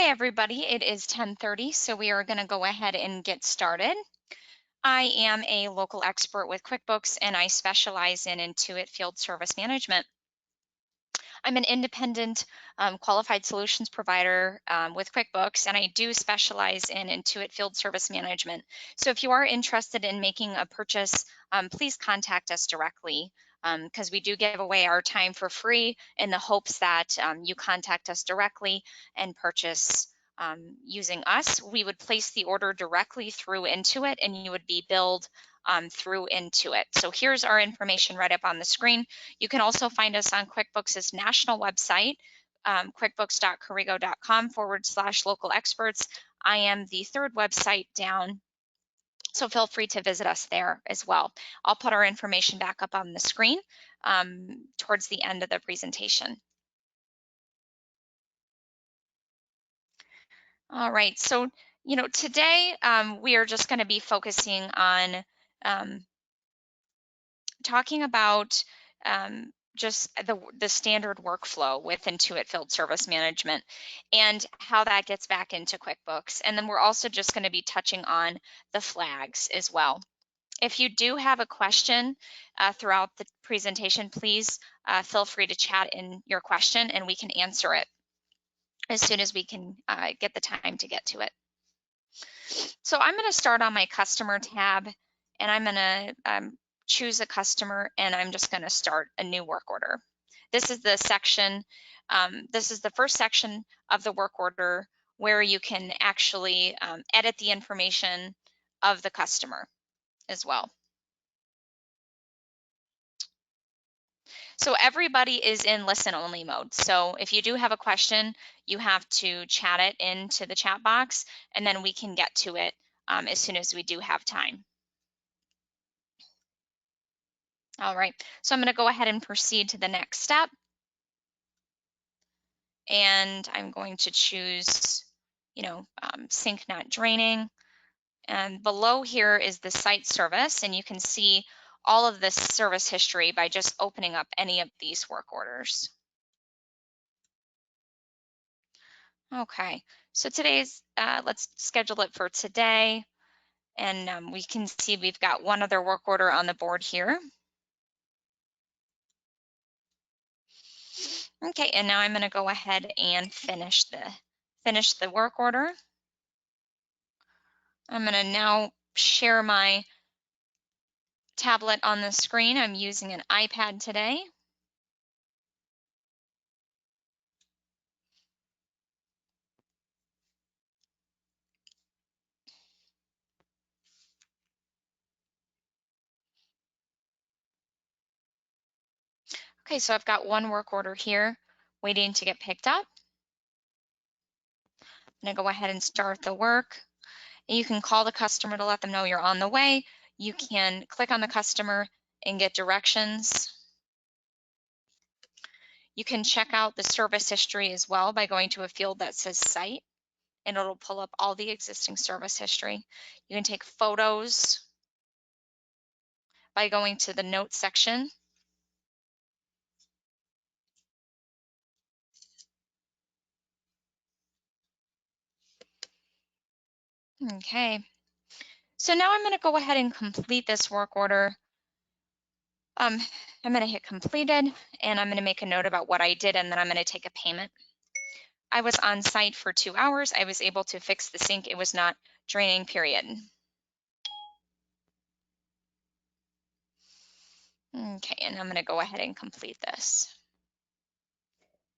Hey everybody, it is 10:30, so we are going to go ahead and get started. I am a local expert with QuickBooks and I specialize in Intuit Field Service Management. I'm an independent qualified solutions provider with QuickBooks, and I do specialize in Intuit Field Service Management. So if you are interested in making a purchase, please contact us directly because we do give away our time for free in the hopes that you contact us directly and purchase using us. We would place the order directly through Intuit, and you would be billed through Intuit. So here's our information right up on the screen. You can also find us on QuickBooks' national website, quickbooks.corrigo.com/local experts. I am the third website down, so feel free to visit us there as well. I'll put our information back up on the screen towards the end of the presentation. All right, so today we are just going to be focusing on talking about just the standard workflow with Intuit Field Service Management and how that gets back into QuickBooks. And then we're also just going to be touching on the flags as well. If you do have a question throughout the presentation, please feel free to chat in your question and we can answer it as soon as we can get the time to get to it. So I'm going to start on my customer tab, and I'm going to choose a customer, and I'm just going to start a new work order. This is the section, this is the first section of the work order where you can actually edit the information of the customer as well. So everybody is in listen only mode. So if you do have a question, you have to chat it into the chat box, and then we can get to it as soon as we do have time. All right, so I'm going to go ahead and proceed to the next step. And I'm going to choose, sink not draining. And below here is the site service, and you can see all of this service history by just opening up any of these work orders. Okay, so today's, let's schedule it for today. And we can see we've got one other work order on the board here. Okay, and now I'm going to go ahead and finish the work order. I'm going to now share my tablet on the screen. I'm using an iPad today. Okay, so I've got one work order here waiting to get picked up. I'm going to go ahead and start the work. And you can call the customer to let them know you're on the way. You can click on the customer and get directions. You can check out the service history as well by going to a field that says site, and it'll pull up all the existing service history. You can take photos by going to the notes section. Okay, so now I'm going to go ahead and complete this work order. I'm going to hit completed, and I'm going to make a note about what I did, and then I'm going to take a payment. I was on site for 2 hours. I was able to fix the sink. It was not draining, period. Okay, and I'm going to go ahead and complete this.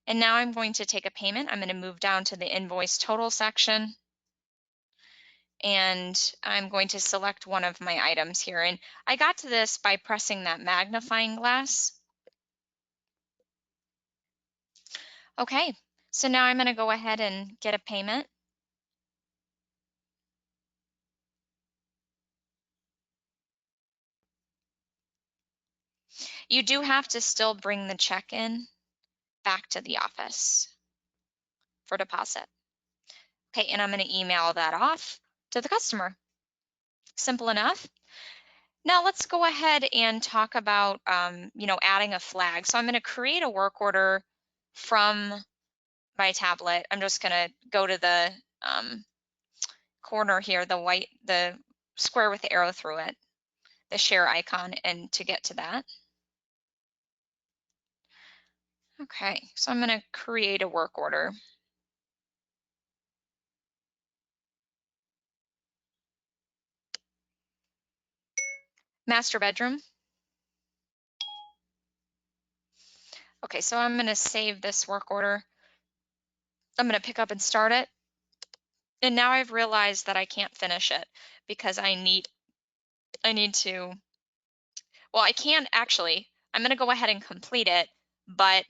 And now I'm going to take a payment. I'm going to move down to the invoice total section. And I'm going to select one of my items here. And I got to this by pressing that magnifying glass. Okay, so now I'm going to go ahead and get a payment. You do have to still bring the check in back to the office for deposit. Okay, and I'm going to email that off to the customer. Simple enough. Now let's go ahead and talk about, adding a flag. So I'm going to create a work order from my tablet, I'm just going to go to the corner here, the square with the arrow through it, the share icon, and to get to that. Okay, so I'm going to create a work order. Master bedroom. Okay, so I'm going to save this work order. I'm going to pick up and start it. And now I've realized that I can't finish it because I need to, well, I can actually, I'm going to go ahead and complete it, but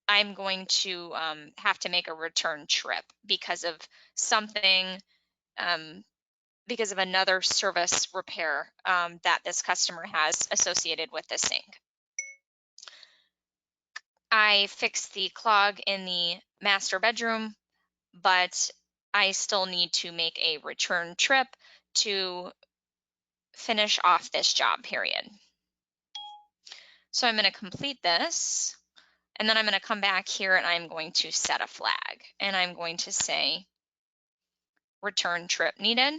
I'm going to have to make a return trip because of something, because of another service repair that this customer has associated with the sink. I fixed the clog in the master bedroom, but I still need to make a return trip to finish off this job period. So I'm going to complete this, and then I'm going to come back here and I'm going to set a flag, and I'm going to say return trip needed.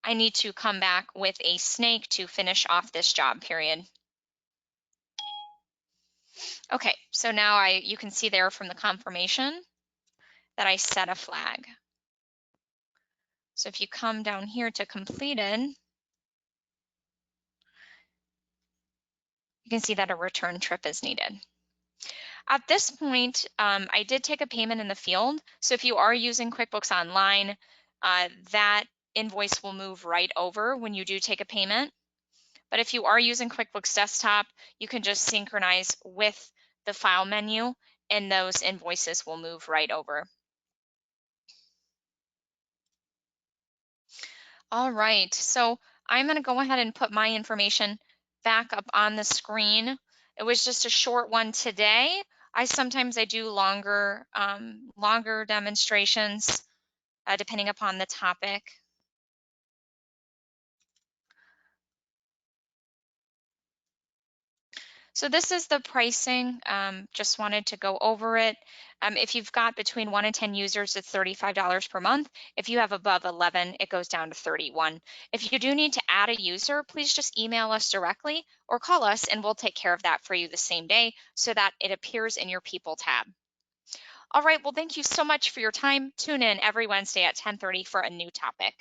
I need to come back with a snake to finish off this job period. Okay, so now you can see there from the confirmation that I set a flag. So if you come down here to completed, you can see that a return trip is needed. At this point, I did take a payment in the field. So if you are using QuickBooks Online, that invoice will move right over when you do take a payment. But if you are using QuickBooks Desktop, you can just synchronize with the file menu and those invoices will move right over. All right, so I'm going to go ahead and put my information back up on the screen. It was just a short one today. Sometimes I do longer demonstrations depending upon the topic. So this is the pricing. Just wanted to go over it. If you've got between 1 and 10 users, it's $35 per month. If you have above 11, it goes down to $31. If you do need to add a user, please just email us directly or call us and we'll take care of that for you the same day so that it appears in your People tab. All right, well, thank you so much for your time. Tune in every Wednesday at 10:30 for a new topic.